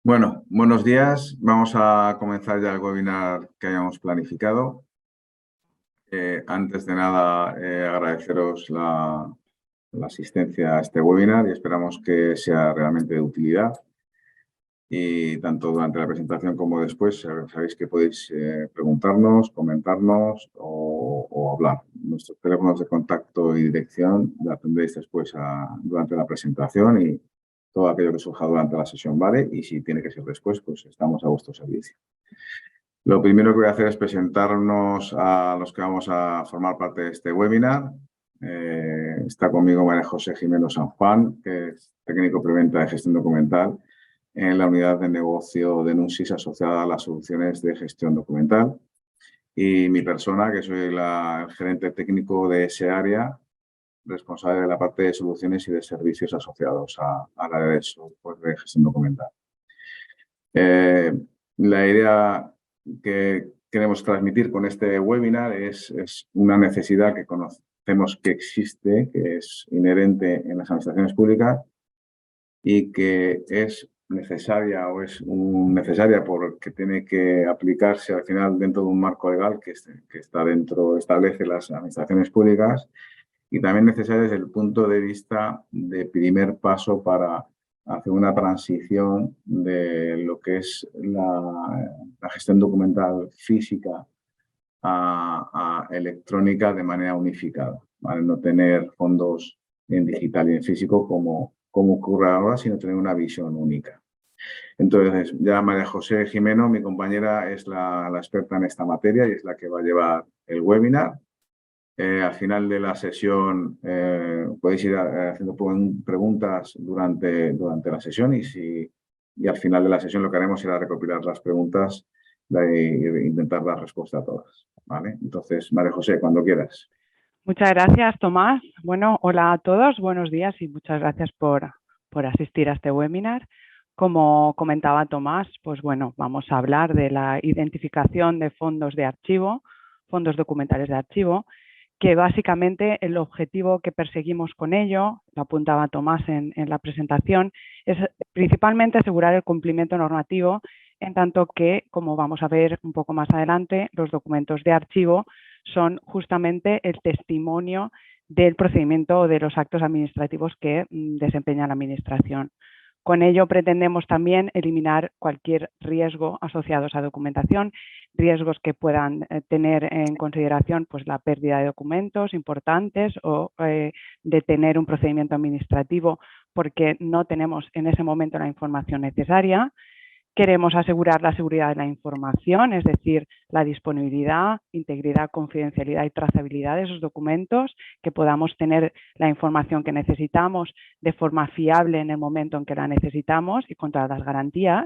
Bueno, buenos días. Vamos a comenzar ya el webinar que habíamos planificado. Antes de nada, agradeceros la asistencia a este webinar y esperamos que sea realmente de utilidad. Y tanto durante la presentación como después, sabéis que podéis preguntarnos, comentarnos o hablar. Nuestros teléfonos de contacto y dirección la tendréis después durante la presentación y todo aquello que surja durante la sesión, ¿vale? Y si tiene que ser después, pues estamos a vuestro servicio. Lo primero que voy a hacer es presentarnos a los que vamos a formar parte de este webinar. Está conmigo María José Jimeno San Juan, que es técnico preventa de gestión documental en la unidad de negocio de Nunsis asociada a las soluciones de gestión documental. Y mi persona, que soy el gerente técnico de ese área, responsable de la parte de soluciones y de servicios asociados al área de software de gestión documental. La idea que queremos transmitir con este webinar es una necesidad que conocemos que existe, que es inherente en las administraciones públicas y que es necesaria o es necesaria porque tiene que aplicarse al final dentro de un marco legal que establece las administraciones públicas y también necesaria desde el punto de vista de primer paso para hacer una transición de lo que es la gestión documental física a electrónica de manera unificada, ¿vale? No tener fondos en digital y en físico como ocurre ahora, sino tener una visión única. Entonces, ya María José Jimeno, mi compañera, es la experta en esta materia y es la que va a llevar el webinar. Al final de la sesión podéis ir haciendo preguntas durante la sesión y al final de la sesión lo que haremos será recopilar las preguntas e intentar dar respuesta a todas, ¿vale? Entonces, María José, cuando quieras. Muchas gracias, Tomás. Bueno, hola a todos, buenos días y muchas gracias por asistir a este webinar. Como comentaba Tomás, pues bueno, vamos a hablar de la identificación de fondos de archivo, fondos documentales de archivo, que básicamente el objetivo que perseguimos con ello, lo apuntaba Tomás en la presentación, es principalmente asegurar el cumplimiento normativo, en tanto que, como vamos a ver un poco más adelante, los documentos de archivo son justamente el testimonio del procedimiento o de los actos administrativos que desempeña la Administración. Con ello pretendemos también eliminar cualquier riesgo asociado a esa documentación, riesgos que puedan tener en consideración pues, la pérdida de documentos importantes o detener un procedimiento administrativo porque no tenemos en ese momento la información necesaria. Queremos asegurar la seguridad de la información, es decir, la disponibilidad, integridad, confidencialidad y trazabilidad de esos documentos, que podamos tener la información que necesitamos de forma fiable en el momento en que la necesitamos y con todas las garantías.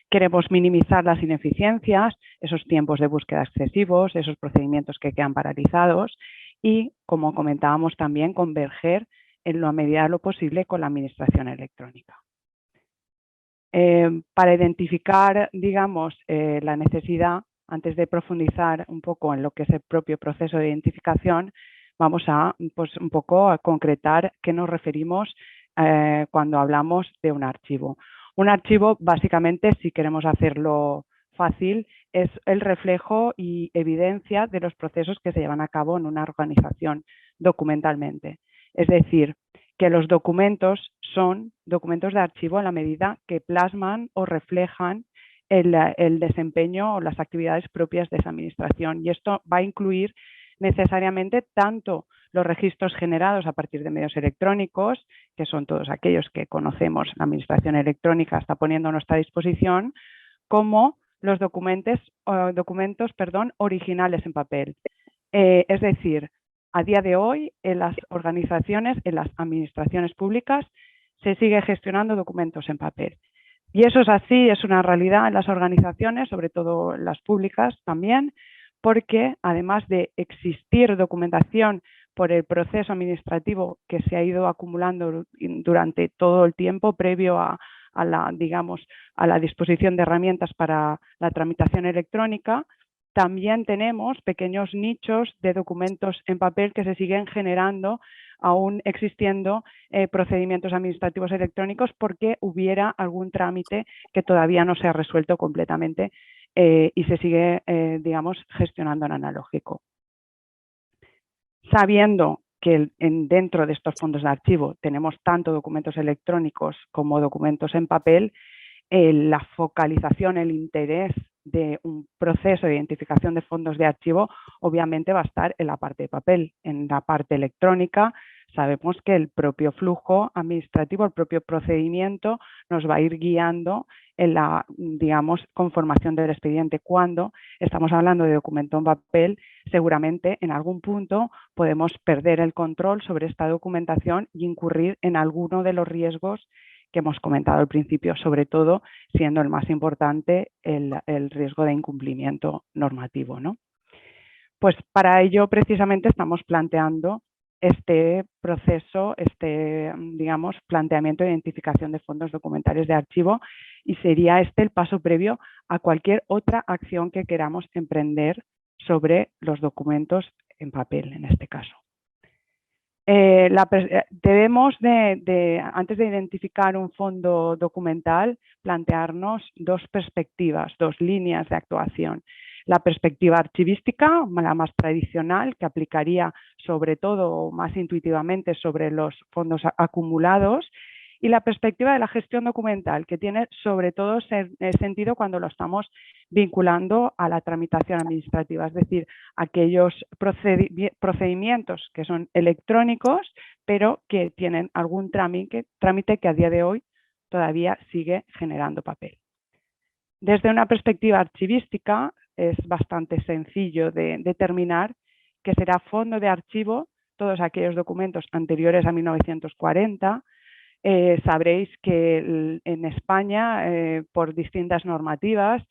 Queremos minimizar las ineficiencias, esos tiempos de búsqueda excesivos, esos procedimientos que quedan paralizados y, como comentábamos también, converger en la medida de lo posible con la administración electrónica. Para identificar, digamos, la necesidad, antes de profundizar un poco en lo que es el propio proceso de identificación, vamos a pues, un poco a concretar qué nos referimos cuando hablamos de un archivo. Un archivo, básicamente, si queremos hacerlo fácil, es el reflejo y evidencia de los procesos que se llevan a cabo en una organización documentalmente. Es decir, que los documentos son documentos de archivo en la medida que plasman o reflejan el desempeño o las actividades propias de esa administración. Y esto va a incluir necesariamente tanto los registros generados a partir de medios electrónicos, que son todos aquellos que conocemos, la administración electrónica está poniendo a nuestra disposición, como los documentos originales en papel. Es decir, a día de hoy, en las organizaciones, en las administraciones públicas, se sigue gestionando documentos en papel. Y eso es así, es una realidad en las organizaciones, sobre todo en las públicas también, porque además de existir documentación por el proceso administrativo que se ha ido acumulando durante todo el tiempo previo a la disposición de herramientas para la tramitación electrónica, también tenemos pequeños nichos de documentos en papel que se siguen generando, aún existiendo procedimientos administrativos electrónicos porque hubiera algún trámite que todavía no se ha resuelto completamente y se sigue, digamos, gestionando en analógico. Sabiendo que dentro de estos fondos de archivo tenemos tanto documentos electrónicos como documentos en papel, la focalización, el interés de un proceso de identificación de fondos de archivo obviamente va a estar en la parte de papel. En la parte electrónica sabemos que el propio flujo administrativo, el propio procedimiento nos va a ir guiando en la, digamos, conformación del expediente. Cuando estamos hablando de documento en papel, seguramente en algún punto podemos perder el control sobre esta documentación y incurrir en alguno de los riesgos que hemos comentado al principio, sobre todo siendo el más importante el riesgo de incumplimiento normativo, ¿no? Pues para ello precisamente estamos planteando este proceso, digamos, planteamiento de identificación de fondos documentales de archivo, y sería este el paso previo a cualquier otra acción que queramos emprender sobre los documentos en papel, en este caso. Debemos, antes de identificar un fondo documental, plantearnos dos perspectivas, dos líneas de actuación. La perspectiva archivística, la más tradicional, que aplicaría sobre todo, más intuitivamente, sobre los fondos acumulados, y la perspectiva de la gestión documental, que tiene sobre todo sentido cuando lo estamos vinculando a la tramitación administrativa, es decir, aquellos procedimientos que son electrónicos, pero que tienen algún trámite que a día de hoy todavía sigue generando papel. Desde una perspectiva archivística es bastante sencillo de determinar que será fondo de archivo todos aquellos documentos anteriores a 1940. Sabréis que en España, por distintas normativas,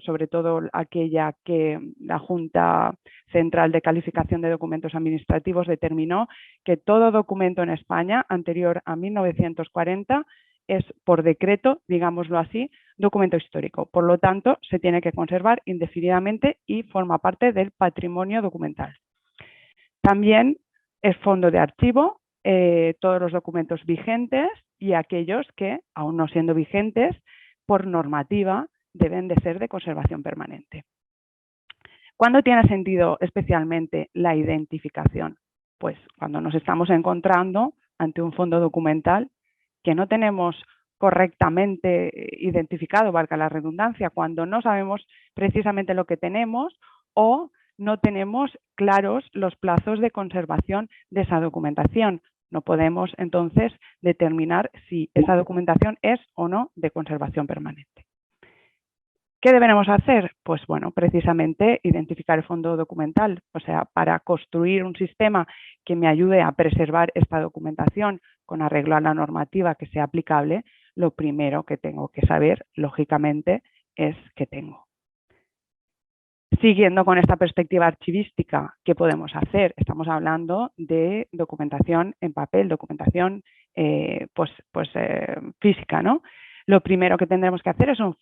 sobre todo aquella que la Junta Central de Calificación de Documentos Administrativos determinó que todo documento en España anterior a 1940 es, por decreto, digámoslo así, documento histórico. Por lo tanto, se tiene que conservar indefinidamente y forma parte del patrimonio documental. También es fondo de archivo todos los documentos vigentes y aquellos que, aún no siendo vigentes, por normativa deben de ser de conservación permanente. ¿Cuándo tiene sentido especialmente la identificación? Pues cuando nos estamos encontrando ante un fondo documental que no tenemos correctamente identificado, valga la redundancia, cuando no sabemos precisamente lo que tenemos o no tenemos claros los plazos de conservación de esa documentación. No podemos entonces determinar si esa documentación es o no de conservación permanente. ¿Qué deberemos hacer? Pues bueno, precisamente identificar el fondo documental, o sea, para construir un sistema que me ayude a preservar esta documentación con arreglo a la normativa que sea aplicable, lo primero que tengo que saber, lógicamente, es qué tengo. Siguiendo con esta perspectiva archivística, ¿qué podemos hacer? Estamos hablando de documentación en papel, documentación física, ¿no? Lo primero que tendremos que hacer es un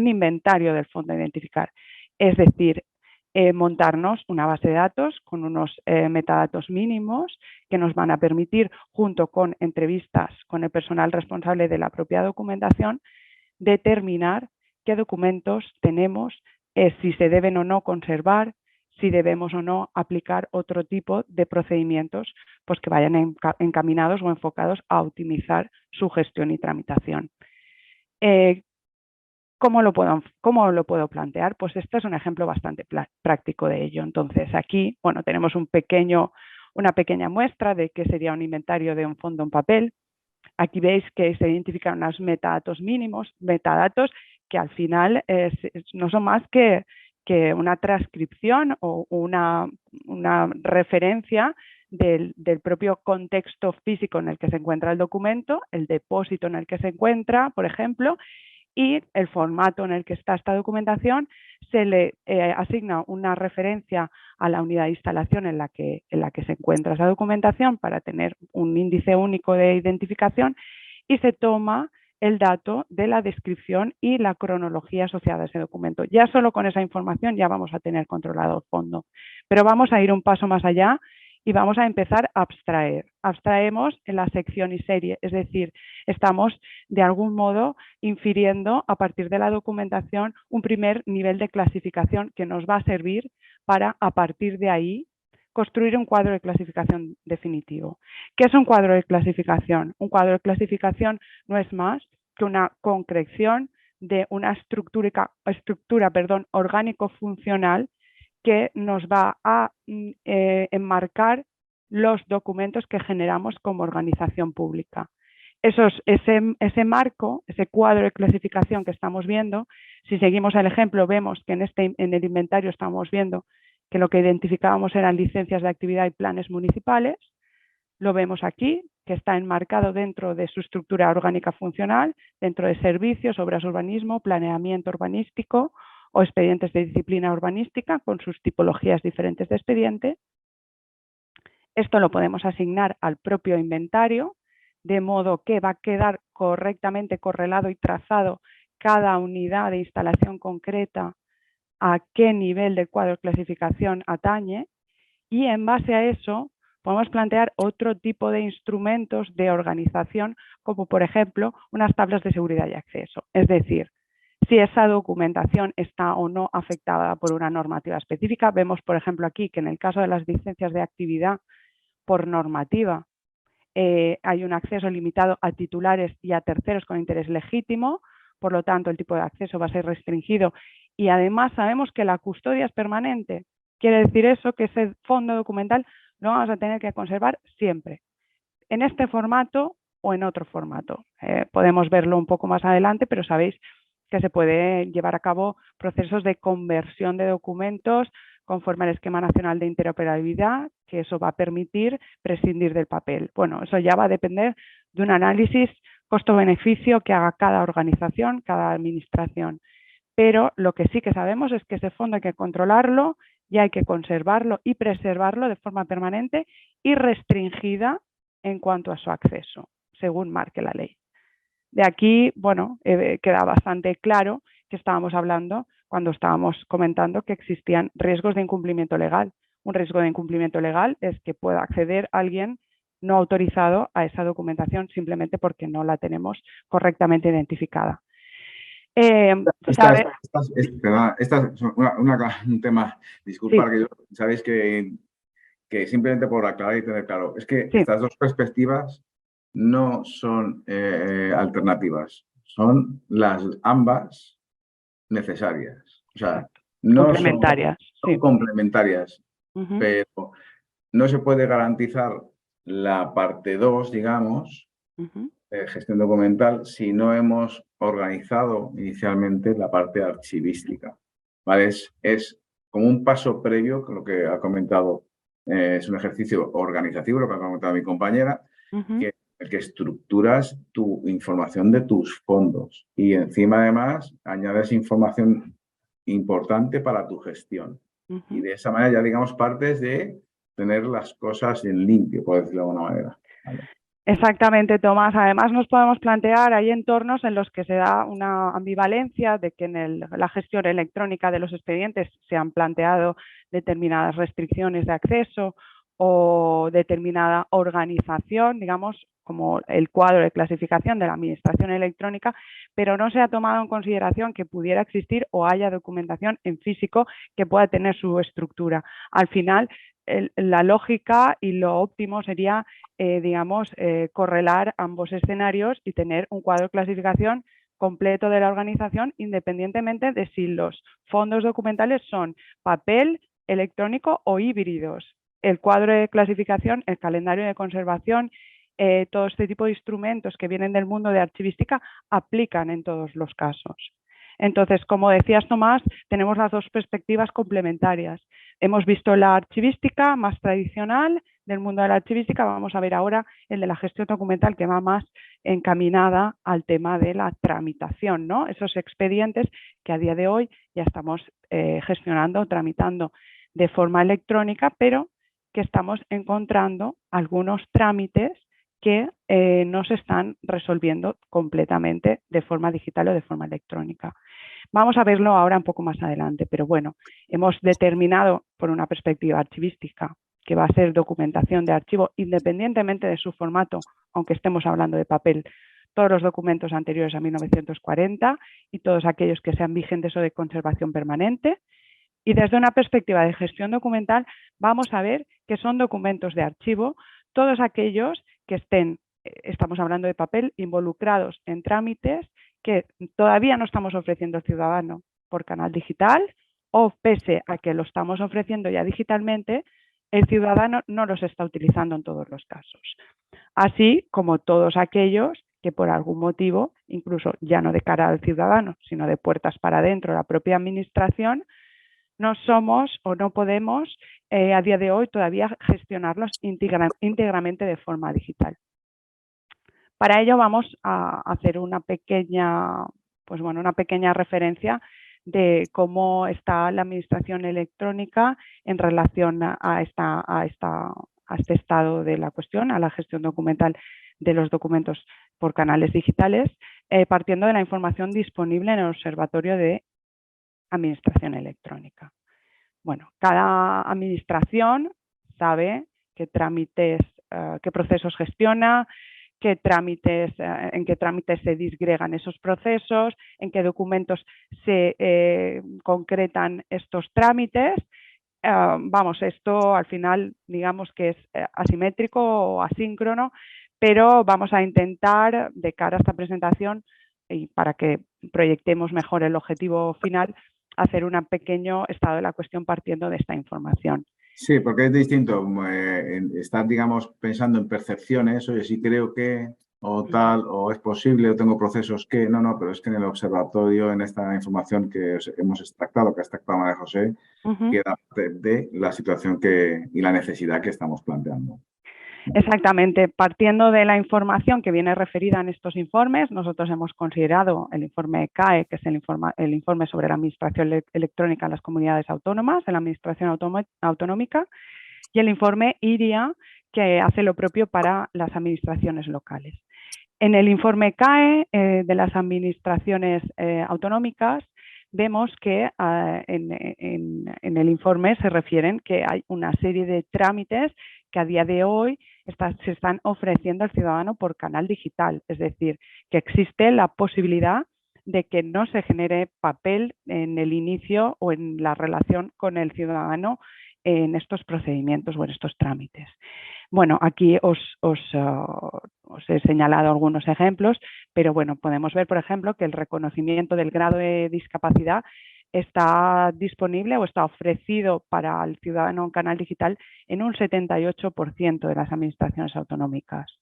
inventario del fondo a identificar. Es decir, montarnos una base de datos con unos metadatos mínimos que nos van a permitir, junto con entrevistas con el personal responsable de la propia documentación, determinar qué documentos tenemos, si se deben o no conservar, si debemos o no aplicar otro tipo de procedimientos pues que vayan encaminados o enfocados a optimizar su gestión y tramitación. ¿Cómo lo puedo plantear? Pues este es un ejemplo bastante práctico de ello. Entonces aquí, bueno, tenemos una pequeña muestra de qué sería un inventario de un fondo en papel. Aquí veis que se identifican unos metadatos mínimos, metadatos que al final no son más que una transcripción o una referencia del propio contexto físico en el que se encuentra el documento, el depósito en el que se encuentra, por ejemplo, y el formato en el que está esta documentación. Se le asigna una referencia a la unidad de instalación en la que se encuentra esa documentación para tener un índice único de identificación, y se toma el dato de la descripción y la cronología asociada a ese documento. Ya solo con esa información ya vamos a tener controlado el fondo. Pero vamos a ir un paso más allá y vamos a empezar a abstraer. Abstraemos en la sección y serie, es decir, estamos de algún modo infiriendo a partir de la documentación un primer nivel de clasificación que nos va a servir para, a partir de ahí, construir un cuadro de clasificación definitivo. ¿Qué es un cuadro de clasificación? Un cuadro de clasificación no es más que una concreción de una estructura orgánico-funcional que nos va a enmarcar los documentos que generamos como organización pública. Ese marco, ese cuadro de clasificación que estamos viendo, si seguimos el ejemplo, vemos que en el inventario estamos viendo que lo que identificábamos eran licencias de actividad y planes municipales. Lo vemos aquí, que está enmarcado dentro de su estructura orgánica funcional, dentro de servicios, obras de urbanismo, planeamiento urbanístico o expedientes de disciplina urbanística con sus tipologías diferentes de expediente. Esto lo podemos asignar al propio inventario, de modo que va a quedar correctamente correlado y trazado cada unidad de instalación concreta a qué nivel del cuadro de clasificación atañe, y en base a eso podemos plantear otro tipo de instrumentos de organización, como por ejemplo unas tablas de seguridad y acceso. Es decir, si esa documentación está o no afectada por una normativa específica. Vemos, por ejemplo, aquí que en el caso de las licencias de actividad por normativa hay un acceso limitado a titulares y a terceros con interés legítimo, por lo tanto el tipo de acceso va a ser restringido y además sabemos que la custodia es permanente. Quiere decir eso que ese fondo documental lo vamos a tener que conservar siempre, en este formato o en otro formato. Podemos verlo un poco más adelante, pero sabéis que se puede llevar a cabo procesos de conversión de documentos conforme al Esquema Nacional de Interoperabilidad, que eso va a permitir prescindir del papel. Bueno, eso ya va a depender de un análisis costo-beneficio que haga cada organización, cada administración. Pero lo que sí que sabemos es que ese fondo hay que controlarlo y hay que conservarlo y preservarlo de forma permanente y restringida en cuanto a su acceso, según marque la ley. De aquí, bueno, queda bastante claro que estábamos hablando cuando estábamos comentando que existían riesgos de incumplimiento legal. Un riesgo de incumplimiento legal es que pueda acceder alguien no autorizado a esa documentación simplemente porque no la tenemos correctamente identificada. Esta es un tema, disculpa, Sí. que sabéis que simplemente por aclarar y tener claro, es que Sí. estas dos perspectivas no son alternativas, son las ambas necesarias. O sea, Exacto. no Complementarias. son Sí. complementarias, Uh-huh. pero no se puede garantizar la parte 2, digamos, Uh-huh. gestión documental, si no hemos organizado inicialmente la parte archivística. ¿Vale? Es como un paso previo, que lo que ha comentado es un ejercicio organizativo, lo que ha comentado mi compañera, Uh-huh. que estructuras tu información de tus fondos y encima además añades información importante para tu gestión. Uh-huh. Y de esa manera ya digamos partes de tener las cosas en limpio, por decirlo de alguna manera. ¿Vale? Exactamente, Tomás. Además nos podemos plantear, hay entornos en los que se da una ambivalencia de que en la gestión electrónica de los expedientes se han planteado determinadas restricciones de acceso o determinada organización, digamos, como el cuadro de clasificación de la administración electrónica, pero no se ha tomado en consideración que pudiera existir o haya documentación en físico que pueda tener su estructura. Al final, la lógica y lo óptimo sería correlar ambos escenarios y tener un cuadro de clasificación completo de la organización, independientemente de si los fondos documentales son papel, electrónico o híbridos. El cuadro de clasificación, el calendario de conservación, todo este tipo de instrumentos que vienen del mundo de archivística aplican en todos los casos. Entonces, como decías, Tomás, tenemos las dos perspectivas complementarias. Hemos visto la archivística más tradicional del mundo de la archivística, vamos a ver ahora el de la gestión documental, que va más encaminada al tema de la tramitación, ¿no? Esos expedientes que a día de hoy ya estamos gestionando, tramitando de forma electrónica, pero que estamos encontrando algunos trámites que no se están resolviendo completamente de forma digital o de forma electrónica. Vamos a verlo ahora un poco más adelante, pero bueno, hemos determinado por una perspectiva archivística que va a ser documentación de archivo independientemente de su formato, aunque estemos hablando de papel, todos los documentos anteriores a 1940 y todos aquellos que sean vigentes o de conservación permanente. Y desde una perspectiva de gestión documental vamos a ver que son documentos de archivo todos aquellos que estén, estamos hablando de papel, involucrados en trámites que todavía no estamos ofreciendo al ciudadano por canal digital o pese a que lo estamos ofreciendo ya digitalmente, el ciudadano no los está utilizando en todos los casos. Así como todos aquellos que por algún motivo, incluso ya no de cara al ciudadano, sino de puertas para adentro, la propia administración, no somos o no podemos a día de hoy todavía gestionarlos íntegramente de forma digital. Para ello vamos a hacer una pequeña referencia de cómo está la administración electrónica en relación a este estado de la cuestión, a la gestión documental de los documentos por canales digitales, partiendo de la información disponible en el Observatorio de Administración Electrónica. Bueno, cada administración sabe qué trámites, qué procesos gestiona, en qué trámites se disgregan esos procesos, en qué documentos se concretan estos trámites. Vamos, esto al final digamos que es asimétrico o asíncrono, pero vamos a intentar de cara a esta presentación y para que proyectemos mejor el objetivo final, hacer un pequeño estado de la cuestión partiendo de esta información. Sí, porque es distinto estar, digamos, pensando en percepciones, oye, sí creo que, o tal, o es posible, o tengo procesos que, no, pero es que en el observatorio, en esta información que hemos extractado, que ha extractado María José, queda de la situación y la necesidad que estamos planteando. Exactamente. Partiendo de la información que viene referida en estos informes, nosotros hemos considerado el informe CAE, que es el informe sobre la administración electrónica en las comunidades autónomas, en la administración autonómica, y el informe IRIA, que hace lo propio para las administraciones locales. En el informe CAE de las administraciones autonómicas, vemos que en el informe se refieren que hay una serie de trámites que a día de hoy se están ofreciendo al ciudadano por canal digital, es decir, que existe la posibilidad de que no se genere papel en el inicio o en la relación con el ciudadano en estos procedimientos o en estos trámites. Bueno, aquí os he señalado algunos ejemplos, pero bueno, podemos ver, por ejemplo, que el reconocimiento del grado de discapacidad está disponible o está ofrecido para el ciudadano en canal digital en un 78% de las administraciones autonómicas.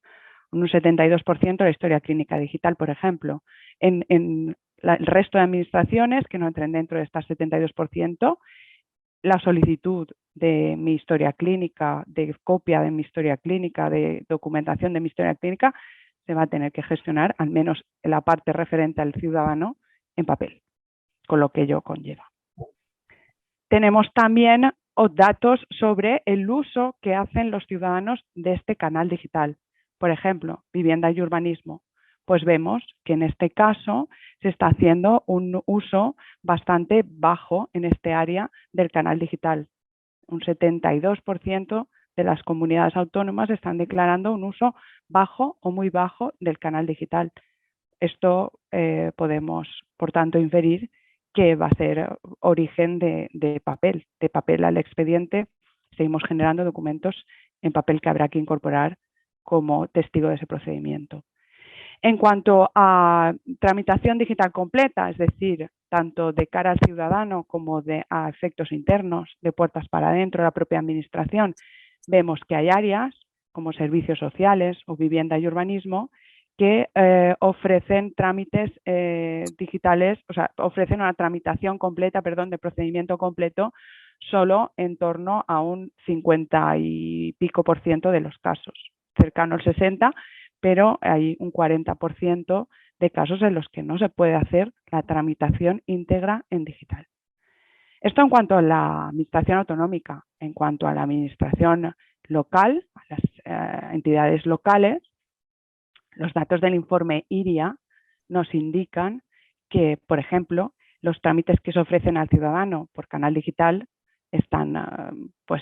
Un 72% de la historia clínica digital, por ejemplo. En el resto de administraciones que no entren dentro de este 72%, la solicitud de mi historia clínica, de copia de mi historia clínica, de documentación de mi historia clínica, se va a tener que gestionar, al menos en la parte referente al ciudadano, en papel, con lo que ello conlleva. Tenemos también datos sobre el uso que hacen los ciudadanos de este canal digital. Por ejemplo, vivienda y urbanismo. Pues vemos que en este caso se está haciendo un uso bastante bajo en este área del canal digital. Un 72% de las comunidades autónomas están declarando un uso bajo o muy bajo del canal digital. Esto podemos, por tanto, inferir que va a ser origen de papel al expediente. Seguimos generando documentos en papel que habrá que incorporar como testigo de ese procedimiento. En cuanto a tramitación digital completa, es decir, tanto de cara al ciudadano como a efectos internos, de puertas para adentro, la propia administración, vemos que hay áreas como servicios sociales o vivienda y urbanismo que ofrecen trámites digitales, o sea, ofrecen una tramitación completa, de procedimiento completo, solo en torno a un 50 y pico % de los casos, cercano al 60%, pero hay un 40% de casos en los que no se puede hacer la tramitación íntegra en digital. Esto en cuanto a la administración autonómica. En cuanto a la administración local, a las entidades locales, Los datos del informe IRIA nos indican que, por ejemplo, los trámites que se ofrecen al ciudadano por canal digital están, por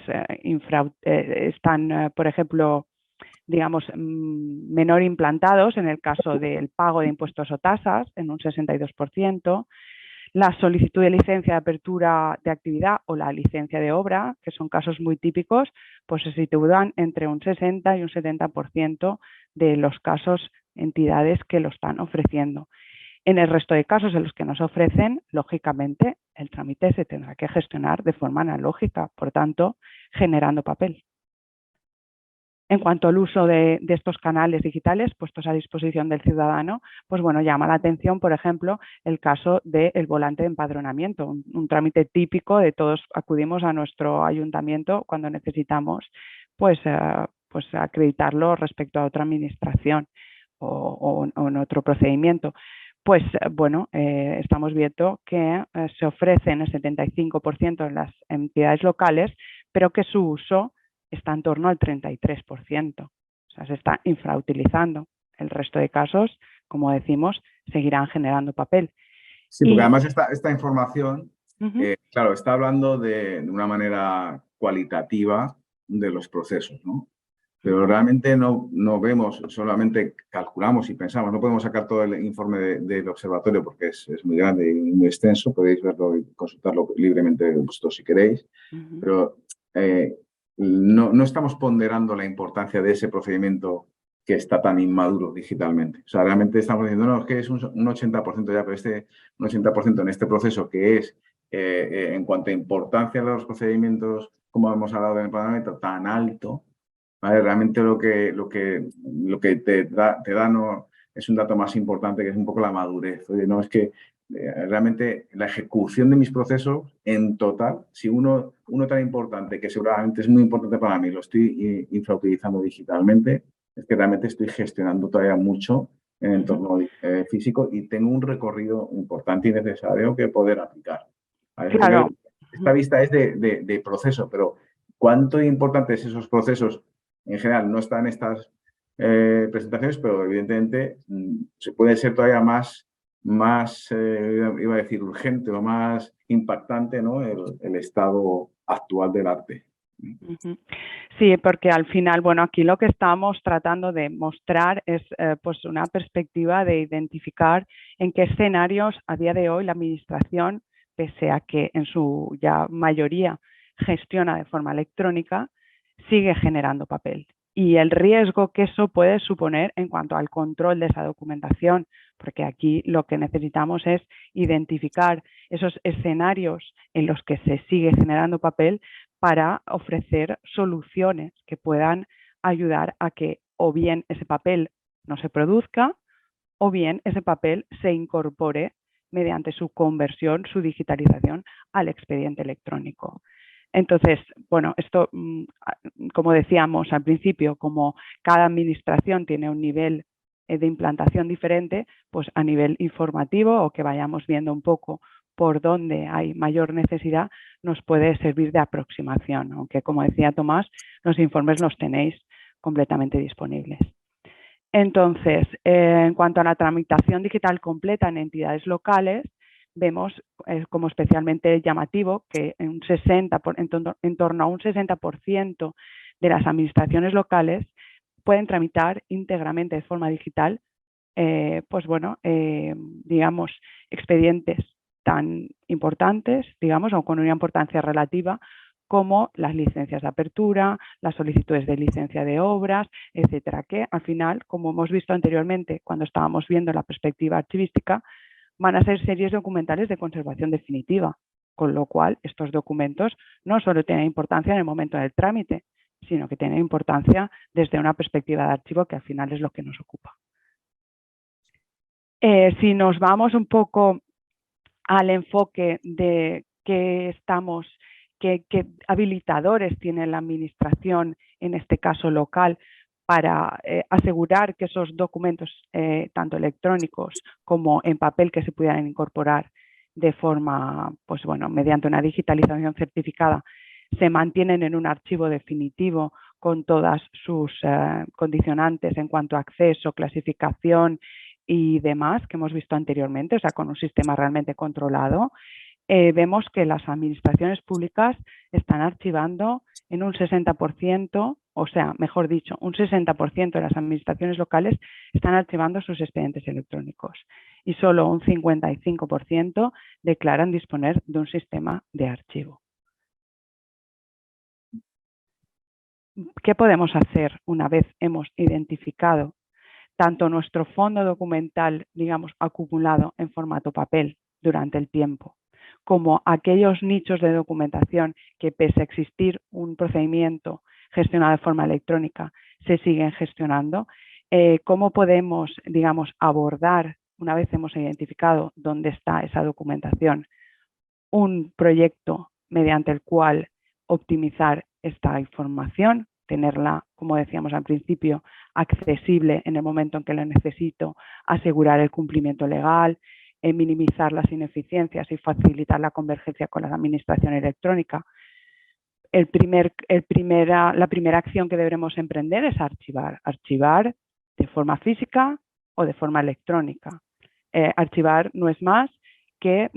ejemplo, digamos, menor implantados en el caso del pago de impuestos o tasas, en un 62%, la solicitud de licencia de apertura de actividad o la licencia de obra, que son casos muy típicos, pues se sitúan entre un 60 y un 70% de los casos, entidades que lo están ofreciendo. En el resto de casos en los que no se ofrecen, lógicamente, el trámite se tendrá que gestionar de forma analógica, por tanto, generando papel. En cuanto al uso de estos canales digitales puestos a disposición del ciudadano, pues bueno, llama la atención, por ejemplo, el caso del volante de empadronamiento, un trámite típico de todos acudimos a nuestro ayuntamiento cuando necesitamos pues acreditarlo respecto a otra administración o en otro procedimiento. Pues bueno, estamos viendo que se ofrece en el 75% en las entidades locales, pero que su uso está en torno al 33%. O sea, se está infrautilizando. El resto de casos, como decimos, seguirán generando papel. Sí, porque además esta información, Uh-huh. claro, está hablando de una manera cualitativa de los procesos, ¿no? Pero realmente no vemos, solamente calculamos y pensamos, no podemos sacar todo el informe del observatorio porque es muy grande y muy extenso, podéis verlo y consultarlo libremente vosotros si queréis, pero no estamos ponderando la importancia de ese procedimiento que está tan inmaduro digitalmente. O sea, realmente estamos diciendo, no, es que es un 80% ya, pero un 80% en este proceso que es, en cuanto a importancia de los procedimientos, como hemos hablado en el Parlamento, tan alto, ¿vale? Realmente lo que te da no, es un dato más importante, que es un poco la madurez. Oye, no, es que realmente la ejecución de mis procesos en total, si uno tan importante, que seguramente es muy importante para mí, lo estoy infrautilizando digitalmente, es que realmente estoy gestionando todavía mucho en el entorno físico y tengo un recorrido importante y necesario que poder aplicar. Claro. Esta vista es de proceso, pero ¿cuánto importantes esos procesos? En general, no están estas presentaciones, pero evidentemente se puede ser todavía más iba a decir, urgente o más impactante, ¿no? El estado actual del arte. Sí, porque al final, bueno, aquí lo que estamos tratando de mostrar es pues una perspectiva de identificar en qué escenarios a día de hoy la administración, pese a que en su ya mayoría gestiona de forma electrónica, sigue generando papel. Y el riesgo que eso puede suponer en cuanto al control de esa documentación, porque aquí lo que necesitamos es identificar esos escenarios en los que se sigue generando papel para ofrecer soluciones que puedan ayudar a que o bien ese papel no se produzca o bien ese papel se incorpore mediante su conversión, su digitalización al expediente electrónico. Entonces, bueno, esto, como decíamos al principio, como cada administración tiene un nivel de implantación diferente, pues a nivel informativo o que vayamos viendo un poco por dónde hay mayor necesidad, nos puede servir de aproximación, aunque como decía Tomás, los informes los tenéis completamente disponibles. Entonces, en cuanto a la tramitación digital completa en entidades locales, vemos como especialmente llamativo que en torno a un 60% de las administraciones locales pueden tramitar íntegramente de forma digital, digamos, expedientes tan importantes, digamos, o con una importancia relativa, como las licencias de apertura, las solicitudes de licencia de obras, etcétera, que al final, como hemos visto anteriormente cuando estábamos viendo la perspectiva archivística, van a ser series documentales de conservación definitiva, con lo cual estos documentos no solo tienen importancia en el momento del trámite, sino que tienen importancia desde una perspectiva de archivo, que al final es lo que nos ocupa. Si nos vamos un poco al enfoque de qué habilitadores tiene la administración, en este caso local, para asegurar que esos documentos, tanto electrónicos como en papel, que se pudieran incorporar de forma, pues bueno, mediante una digitalización certificada, se mantienen en un archivo definitivo con todas sus condicionantes en cuanto a acceso, clasificación y demás que hemos visto anteriormente, o sea, con un sistema realmente controlado, vemos que las administraciones públicas están archivando en un 60%, o sea, mejor dicho, un 60% de las administraciones locales están archivando sus expedientes electrónicos y solo un 55% declaran disponer de un sistema de archivo. ¿Qué podemos hacer una vez hemos identificado tanto nuestro fondo documental, digamos, acumulado en formato papel durante el tiempo, como aquellos nichos de documentación que, pese a existir un procedimiento gestionado de forma electrónica, se siguen gestionando? ¿Cómo podemos, digamos, abordar, una vez hemos identificado dónde está esa documentación, un proyecto mediante el cual optimizar esta información, tenerla, como decíamos al principio, accesible en el momento en que la necesito, asegurar el cumplimiento legal, minimizar las ineficiencias y facilitar la convergencia con la administración electrónica? La primera acción que deberemos emprender es archivar de forma física o de forma electrónica. Archivar no es más que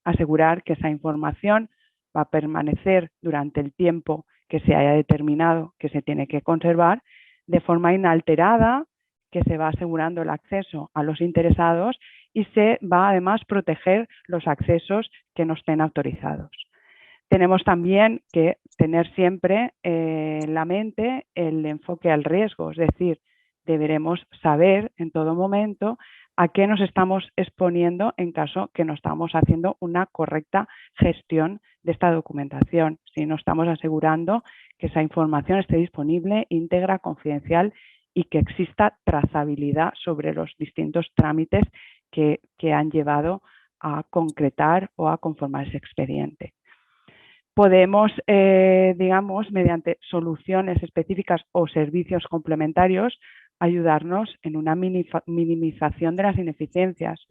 asegurar que esa información va a permanecer durante el tiempo que se haya determinado que se tiene que conservar de forma inalterada, que se va asegurando el acceso a los interesados y se va además a proteger los accesos que no estén autorizados. Tenemos también que tener siempre en la mente el enfoque al riesgo, es decir, deberemos saber en todo momento a qué nos estamos exponiendo en caso que no estamos haciendo una correcta gestión de esta documentación, si no estamos asegurando que esa información esté disponible, íntegra, confidencial y que exista trazabilidad sobre los distintos trámites que han llevado a concretar o a conformar ese expediente. Podemos, digamos, mediante soluciones específicas o servicios complementarios, ayudarnos en una minimización de las ineficiencias,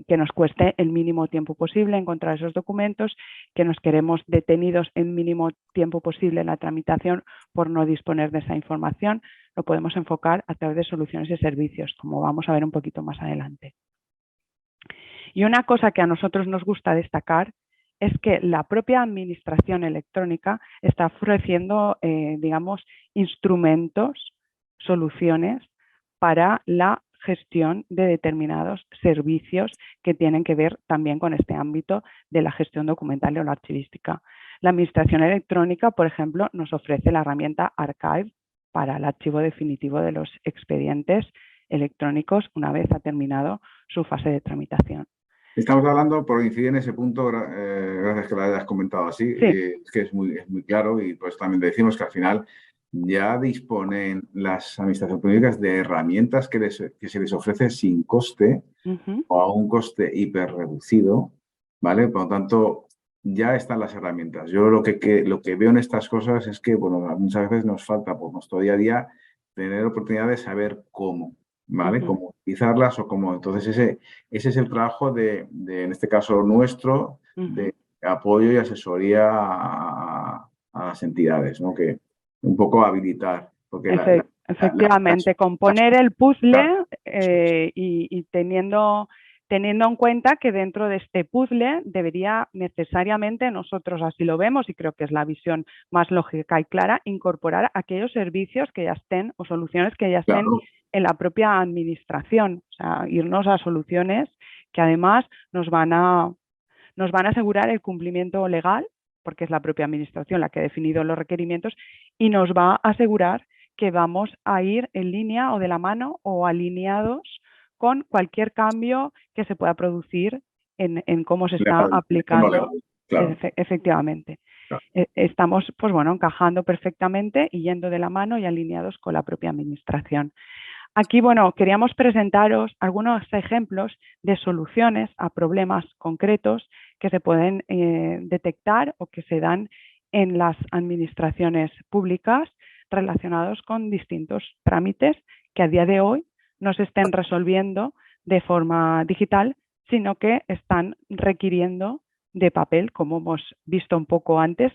que nos cueste el mínimo tiempo posible encontrar esos documentos, que nos queremos detenidos el mínimo tiempo posible en la tramitación por no disponer de esa información. Lo podemos enfocar a través de soluciones y servicios, como vamos a ver un poquito más adelante. Y una cosa que a nosotros nos gusta destacar es que la propia administración electrónica está ofreciendo, digamos, instrumentos, soluciones para la gestión de determinados servicios que tienen que ver también con este ámbito de la gestión documental o la archivística. La administración electrónica, por ejemplo, nos ofrece la herramienta Archive para el archivo definitivo de los expedientes electrónicos una vez ha terminado su fase de tramitación. Estamos hablando, por incidir en ese punto, gracias que lo hayas comentado así, Sí. es que es muy claro y pues también decimos que al final ya disponen las administraciones públicas de herramientas que se les ofrece sin coste o a un coste hiper reducido, ¿vale? Por lo tanto, ya están las herramientas. Yo lo que veo en estas cosas es que, bueno, muchas veces nos falta por nuestro día a día tener oportunidad de saber cómo, ¿vale? Cómo utilizarlas o cómo. Entonces, ese es el trabajo de en este caso nuestro, de apoyo y asesoría a las entidades, ¿no? Que un poco habilitar. Porque efectivamente, componer el puzzle y teniendo en cuenta que dentro de este puzzle debería necesariamente, nosotros así lo vemos y creo que es la visión más lógica y clara, incorporar aquellos servicios que ya estén o soluciones que ya estén en la propia administración, o sea, irnos a soluciones que además nos van a asegurar el cumplimiento legal, porque es la propia administración la que ha definido los requerimientos, y nos va a asegurar que vamos a ir en línea o de la mano o alineados con cualquier cambio que se pueda producir en cómo se está aplicando. Claro. Efectivamente. Claro. Estamos, pues bueno, encajando perfectamente y yendo de la mano y alineados con la propia administración. Aquí, bueno, queríamos presentaros algunos ejemplos de soluciones a problemas concretos que se pueden detectar o que se dan en las administraciones públicas relacionados con distintos trámites que a día de hoy no se estén resolviendo de forma digital, sino que están requiriendo de papel, como hemos visto un poco antes,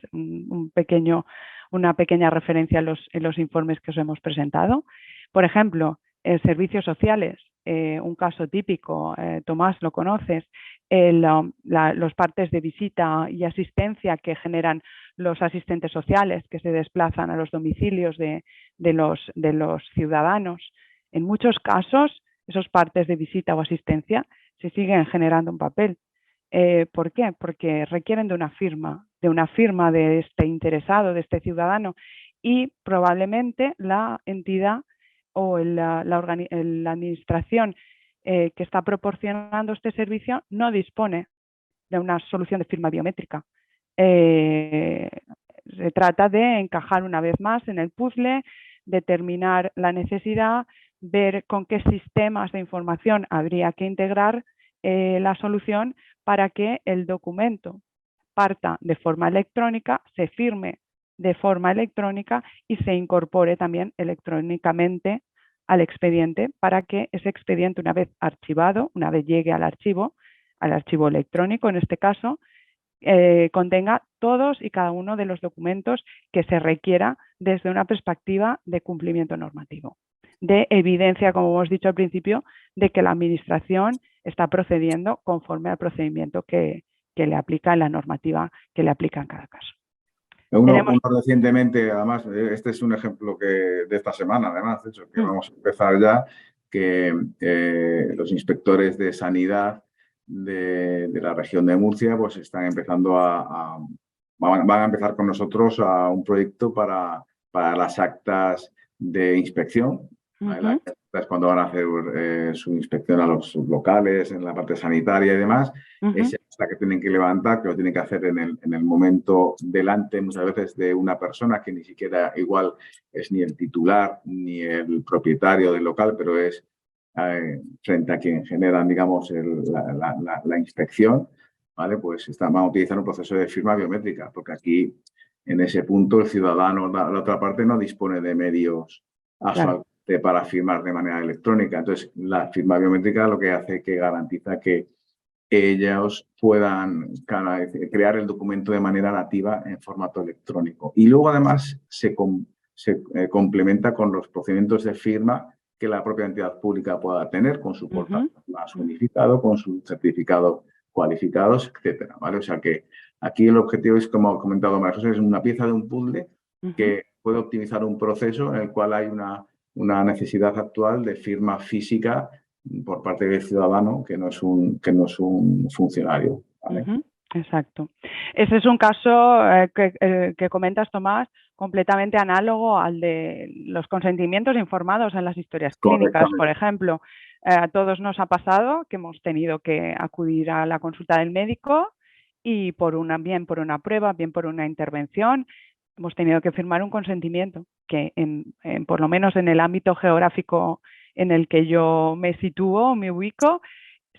una pequeña referencia en los informes que os hemos presentado. Por ejemplo, servicios sociales, un caso típico, Tomás, lo conoces, los partes de visita y asistencia que generan los asistentes sociales que se desplazan a los domicilios de los ciudadanos. En muchos casos, esos partes de visita o asistencia se siguen generando en papel. ¿Por qué? Porque requieren de una firma de este interesado, de este ciudadano, y probablemente la entidad o la administración que está proporcionando este servicio no dispone de una solución de firma biométrica. Se trata de encajar una vez más en el puzzle, determinar la necesidad, ver con qué sistemas de información habría que integrar la solución para que el documento parta de forma electrónica, se firme de forma electrónica y se incorpore también electrónicamente al expediente para que ese expediente, una vez archivado, una vez llegue al archivo electrónico en este caso, contenga todos y cada uno de los documentos que se requiera desde una perspectiva de cumplimiento normativo, de evidencia, como hemos dicho al principio, de que la administración está procediendo conforme al procedimiento que le aplica en la normativa que le aplica en cada caso. Uno recientemente, además, este es un ejemplo de esta semana, además, de hecho, que vamos a empezar ya, que los inspectores de sanidad de la región de Murcia pues están empezando van a empezar con nosotros a un proyecto para las actas de inspección. Es cuando van a hacer su inspección a los locales, en la parte sanitaria y demás, es la que tienen que levantar, que lo tienen que hacer en el momento delante, muchas veces, de una persona que ni siquiera igual es ni el titular ni el propietario del local, pero es frente a quien generan, digamos, la inspección, ¿vale? Pues van a utilizar un proceso de firma biométrica, porque aquí, en ese punto, el ciudadano, la otra parte, no dispone de medios para firmar de manera electrónica. Entonces, la firma biométrica lo que hace que garantiza que ellos puedan crear el documento de manera nativa en formato electrónico. Y luego, además, se complementa con los procedimientos de firma que la propia entidad pública pueda tener con su portal más unificado, con su certificado cualificados, etcétera, ¿vale? O sea que aquí el objetivo es, como ha comentado María José, es una pieza de un puzzle que puede optimizar un proceso en el cual hay una necesidad actual de firma física por parte del ciudadano que no es un funcionario, ¿vale? Exacto. Ese es un caso que comentas, Tomás, completamente análogo al de los consentimientos informados en las historias clínicas, por ejemplo. A todos nos ha pasado que hemos tenido que acudir a la consulta del médico y bien por una prueba, bien por una intervención, hemos tenido que firmar un consentimiento que por lo menos en el ámbito geográfico en el que yo me sitúo, me ubico,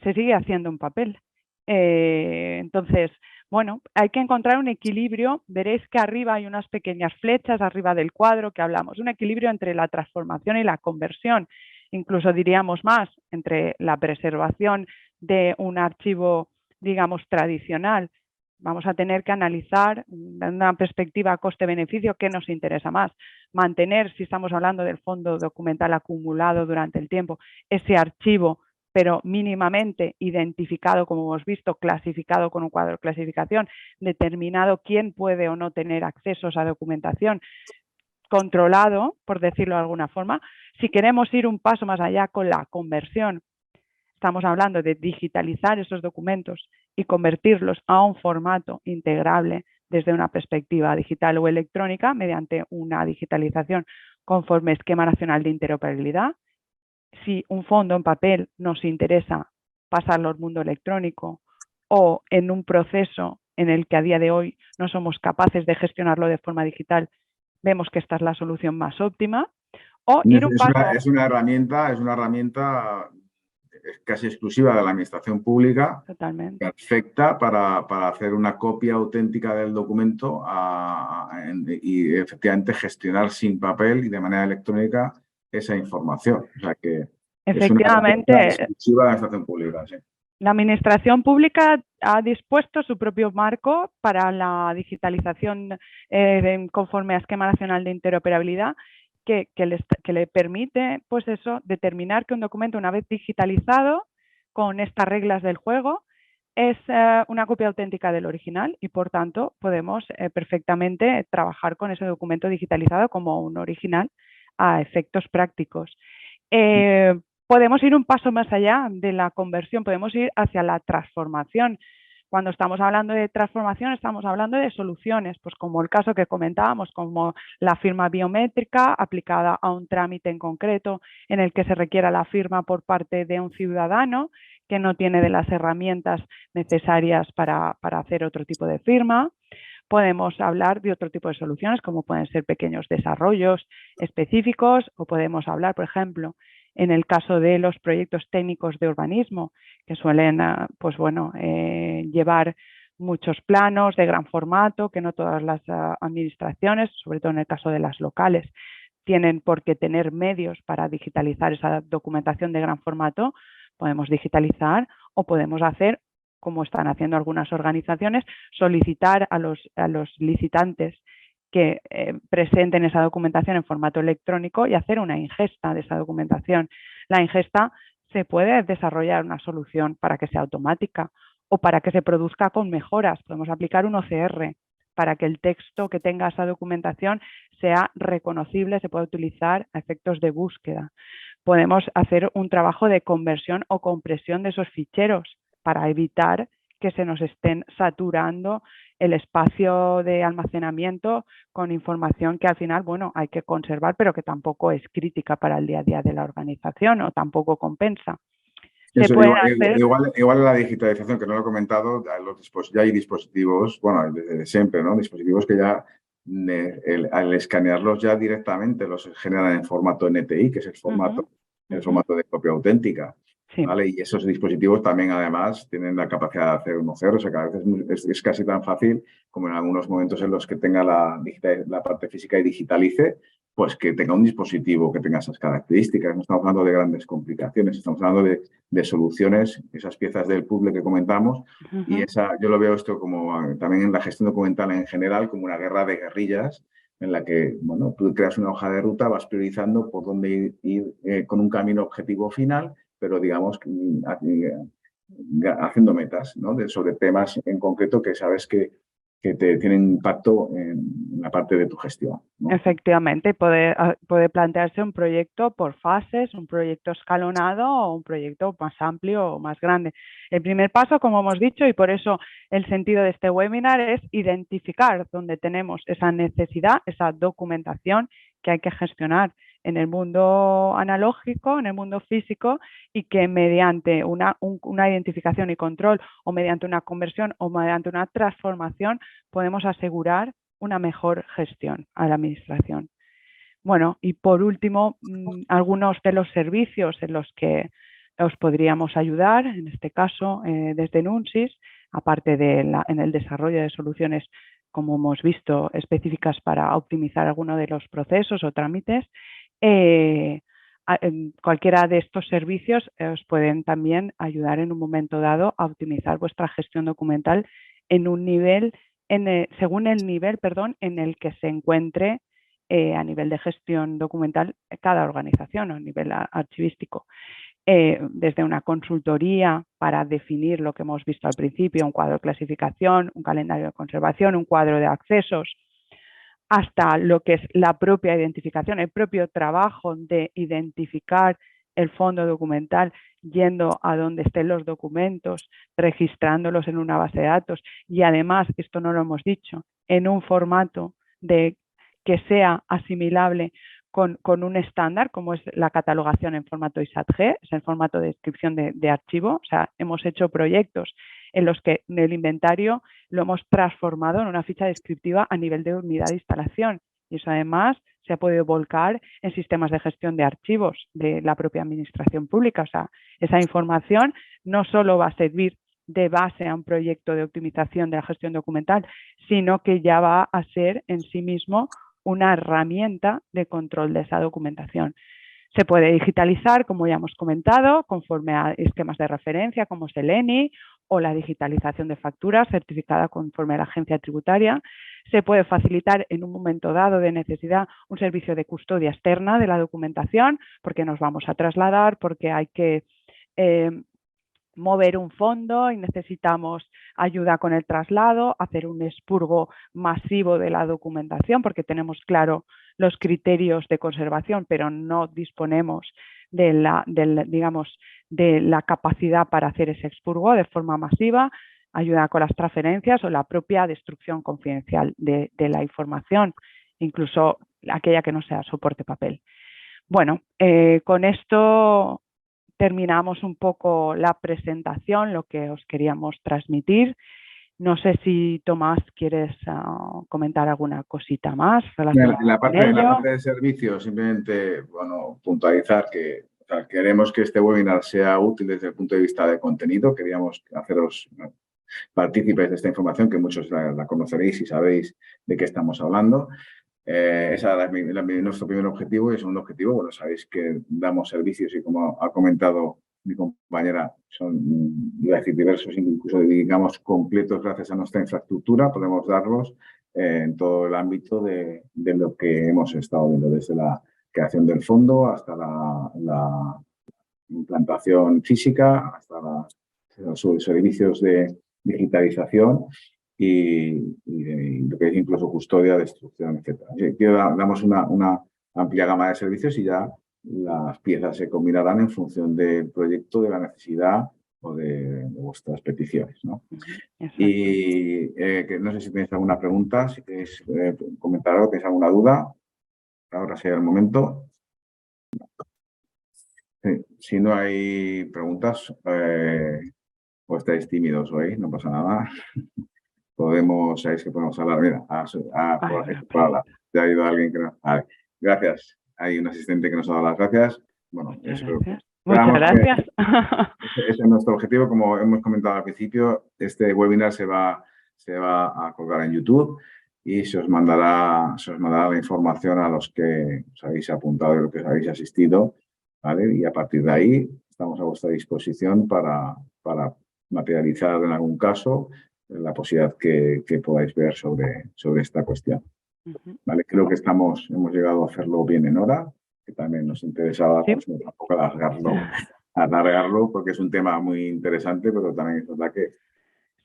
se sigue haciendo en papel. Entonces, bueno, hay que encontrar un equilibrio. Veréis que arriba hay unas pequeñas flechas, arriba del cuadro que hablamos, un equilibrio entre la transformación y la conversión, incluso diríamos más, entre la preservación de un archivo, digamos, tradicional. Vamos a tener que analizar de una perspectiva coste-beneficio qué nos interesa más. Mantener, si estamos hablando del fondo documental acumulado durante el tiempo, ese archivo, pero mínimamente identificado, como hemos visto, clasificado con un cuadro de clasificación, determinado quién puede o no tener acceso a esa documentación, controlado, por decirlo de alguna forma. Si queremos ir un paso más allá con la conversión, estamos hablando de digitalizar esos documentos y convertirlos a un formato integrable desde una perspectiva digital o electrónica mediante una digitalización conforme Esquema Nacional de Interoperabilidad. Si un fondo en papel nos interesa pasarlo al mundo electrónico o en un proceso en el que a día de hoy no somos capaces de gestionarlo de forma digital, vemos que esta es la solución más óptima. Es una herramienta casi exclusiva de la administración pública. Totalmente. Perfecta para hacer una copia auténtica del documento y efectivamente gestionar sin papel y de manera electrónica esa información. O sea que efectivamente, es una exclusiva de la administración pública. Sí. La administración pública ha dispuesto su propio marco para la digitalización conforme a Esquema Nacional de Interoperabilidad que le permite, pues eso, determinar que un documento, una vez digitalizado, con estas reglas del juego, es una copia auténtica del original y, por tanto, podemos perfectamente trabajar con ese documento digitalizado como un original a efectos prácticos. Podemos ir un paso más allá de la conversión, podemos ir hacia la transformación. Cuando estamos hablando de transformación, estamos hablando de soluciones, pues como el caso que comentábamos, como la firma biométrica aplicada a un trámite en concreto en el que se requiera la firma por parte de un ciudadano que no tiene de las herramientas necesarias para hacer otro tipo de firma. Podemos hablar de otro tipo de soluciones, como pueden ser pequeños desarrollos específicos, o podemos hablar, por ejemplo, en el caso de los proyectos técnicos de urbanismo, que suelen pues bueno, llevar muchos planos de gran formato, que no todas las administraciones, sobre todo en el caso de las locales, tienen por qué tener medios para digitalizar esa documentación de gran formato. Podemos digitalizar o podemos hacer, como están haciendo algunas organizaciones, solicitar a los licitantes que presenten esa documentación en formato electrónico y hacer una ingesta de esa documentación. La ingesta se puede desarrollar una solución para que sea automática o para que se produzca con mejoras. Podemos aplicar un OCR para que el texto que tenga esa documentación sea reconocible, se pueda utilizar a efectos de búsqueda. Podemos hacer un trabajo de conversión o compresión de esos ficheros para evitar que se nos estén saturando el espacio de almacenamiento con información que al final, bueno, hay que conservar, pero que tampoco es crítica para el día a día de la organización o tampoco compensa. Eso, igual la digitalización, que no lo he comentado, ya hay dispositivos, bueno, desde siempre, ¿no? Dispositivos que ya, al escanearlos ya directamente los generan en formato NTI, que es el formato de copia auténtica. Sí. ¿Vale? Y esos dispositivos también, además, tienen la capacidad de hacer un OCR, o sea que a veces es casi tan fácil como en algunos momentos en los que tenga la parte física y digitalice, pues que tenga un dispositivo que tenga esas características. No estamos hablando de grandes complicaciones, estamos hablando de soluciones, esas piezas del puzzle que comentamos, y yo lo veo esto como también en la gestión documental en general, como una guerra de guerrillas, en la que, bueno, tú creas una hoja de ruta, vas priorizando por dónde ir con un camino objetivo final, pero digamos haciendo metas, ¿no? Sobre temas en concreto que sabes que te tienen impacto en la parte de tu gestión, ¿no? Efectivamente, puede plantearse un proyecto por fases, un proyecto escalonado o un proyecto más amplio o más grande. El primer paso, como hemos dicho, y por eso el sentido de este webinar, es identificar dónde tenemos esa necesidad, esa documentación que hay que gestionar en el mundo analógico, en el mundo físico, y que mediante una identificación y control o mediante una conversión o mediante una transformación podemos asegurar una mejor gestión a la administración. Bueno, y por último, algunos de los servicios en los que os podríamos ayudar, en este caso desde NUNSIS, aparte en el desarrollo de soluciones, como hemos visto, específicas para optimizar alguno de los procesos o trámites, cualquiera de estos servicios os pueden también ayudar en un momento dado a optimizar vuestra gestión documental en un nivel, según el nivel, en el que se encuentre a nivel de gestión documental cada organización o a nivel archivístico. Desde una consultoría para definir lo que hemos visto al principio, un cuadro de clasificación, un calendario de conservación, un cuadro de accesos, hasta lo que es la propia identificación, el propio trabajo de identificar el fondo documental, yendo a donde estén los documentos, registrándolos en una base de datos y además, esto no lo hemos dicho, en un formato que sea asimilable con un estándar como es la catalogación en formato ISAT-G, es el formato de descripción de archivo. O sea, hemos hecho proyectos en los que el inventario lo hemos transformado en una ficha descriptiva a nivel de unidad de instalación y eso además se ha podido volcar en sistemas de gestión de archivos de la propia administración pública. O sea, esa información no solo va a servir de base a un proyecto de optimización de la gestión documental, sino que ya va a ser en sí mismo una herramienta de control de esa documentación. Se puede digitalizar, como ya hemos comentado, conforme a esquemas de referencia como es el ENI o la digitalización de facturas certificada conforme a la agencia tributaria. Se puede facilitar en un momento dado de necesidad un servicio de custodia externa de la documentación porque nos vamos a trasladar, porque hay que mover un fondo y necesitamos ayuda con el traslado, hacer un expurgo masivo de la documentación porque tenemos claro los criterios de conservación, pero no disponemos de la capacidad para hacer ese expurgo de forma masiva, ayuda con las transferencias o la propia destrucción confidencial de la información, incluso aquella que no sea soporte papel. Bueno, con esto terminamos un poco la presentación, lo que os queríamos transmitir. No sé si, Tomás, quieres comentar alguna cosita más relacionada En la con parte ello. de servicios, simplemente puntualizar que queremos que este webinar sea útil desde el punto de vista de contenido. Queríamos haceros partícipes de esta información, que muchos la conoceréis y sabéis de qué estamos hablando. Ese era nuestro primer objetivo. Y el segundo objetivo, bueno, sabéis que damos servicios y, como ha comentado mi compañera, son, iba a decir, diversos, incluso digamos completos gracias a nuestra infraestructura. Podemos darlos en todo el ámbito de lo que hemos estado viendo, desde la creación del fondo hasta la implantación física, hasta los servicios de digitalización y lo que es incluso custodia, destrucción, etc. Damos una amplia gama de servicios y ya las piezas se combinarán en función del proyecto, de la necesidad o de vuestras peticiones, ¿no? Y que no sé si tenéis alguna pregunta, si queréis comentar algo, tenéis alguna duda. Ahora sería el momento. Si no hay preguntas o estáis tímidos hoy, no pasa nada. Sabéis que podemos hablar. Mira, por ejemplo, ya ha ido alguien que nos... Vale, gracias. Hay un asistente que nos ha dado las gracias. Bueno, muchas gracias. Ese es nuestro objetivo. Como hemos comentado al principio, este webinar se va a colgar en YouTube y se os mandará la información a los que os habéis apuntado y los que os habéis asistido, ¿vale? Y a partir de ahí estamos a vuestra disposición para materializar en algún caso la posibilidad que podáis ver sobre esta cuestión. ¿Vale? Creo que hemos llegado a hacerlo bien en hora, que también nos interesaba, pues, no tampoco alargarlo, porque es un tema muy interesante, pero también es verdad que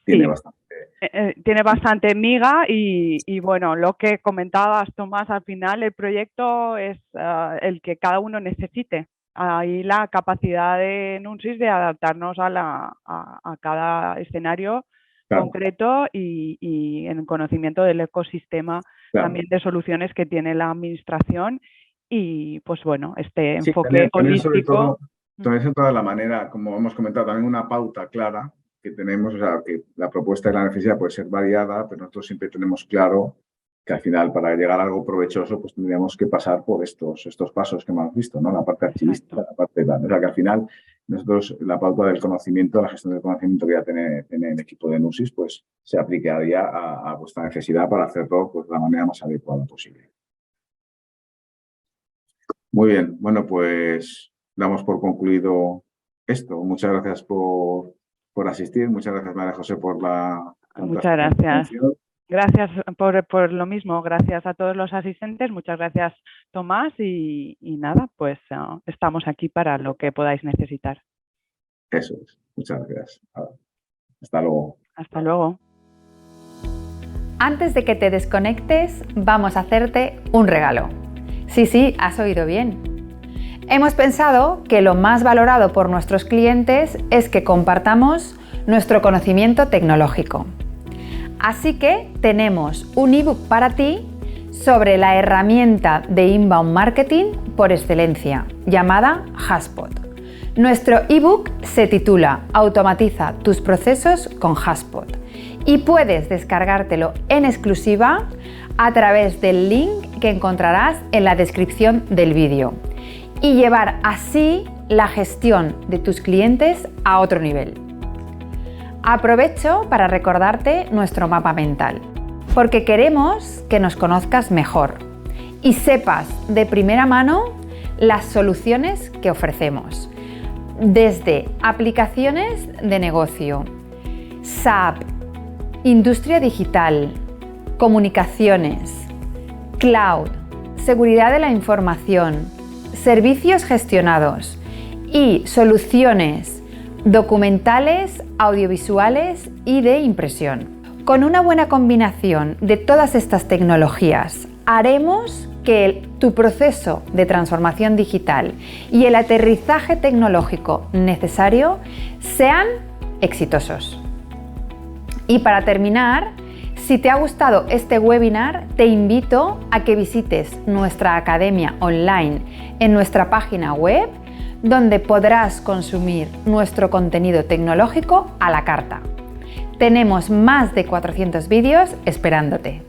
tiene bastante miga y bueno, lo que comentabas, Tomás, al final el proyecto es el que cada uno necesite. Ahí la capacidad de Nunsis de adaptarnos a cada escenario concreto y en el conocimiento del ecosistema también de soluciones que tiene la administración y, pues bueno, este enfoque holístico. También toda la manera, como hemos comentado, también una pauta clara que tenemos, o sea, que la propuesta y la necesidad puede ser variada, pero nosotros siempre tenemos claro que al final, para llegar a algo provechoso, pues tendríamos que pasar por estos pasos que hemos visto, ¿no? La parte archivística, la parte de... O sea, que al final, nosotros, la pauta del conocimiento, la gestión del conocimiento que ya tiene el equipo de Nunsis, pues se aplicaría a vuestra necesidad para hacerlo, pues, de la manera más adecuada posible. Muy bien. Bueno, pues damos por concluido esto. Muchas gracias por asistir. Muchas gracias, María José, por la... Muchas gracias. Gracias por lo mismo, gracias a todos los asistentes, muchas gracias, Tomás, y nada, pues estamos aquí para lo que podáis necesitar. Eso es, muchas gracias. Hasta luego. Hasta luego. Antes de que te desconectes, vamos a hacerte un regalo. Sí, has oído bien. Hemos pensado que lo más valorado por nuestros clientes es que compartamos nuestro conocimiento tecnológico. Así que tenemos un ebook para ti sobre la herramienta de inbound marketing por excelencia, llamada HubSpot. Nuestro ebook se titula Automatiza tus procesos con HubSpot y puedes descargártelo en exclusiva a través del link que encontrarás en la descripción del vídeo y llevar así la gestión de tus clientes a otro nivel. Aprovecho para recordarte nuestro mapa mental, porque queremos que nos conozcas mejor y sepas de primera mano las soluciones que ofrecemos, desde aplicaciones de negocio, SAP, industria digital, comunicaciones, cloud, seguridad de la información, servicios gestionados y soluciones documentales, audiovisuales y de impresión. Con una buena combinación de todas estas tecnologías, haremos que tu proceso de transformación digital y el aterrizaje tecnológico necesario sean exitosos. Y para terminar, si te ha gustado este webinar, te invito a que visites nuestra academia online en nuestra página web, donde podrás consumir nuestro contenido tecnológico a la carta. Tenemos más de 400 vídeos esperándote.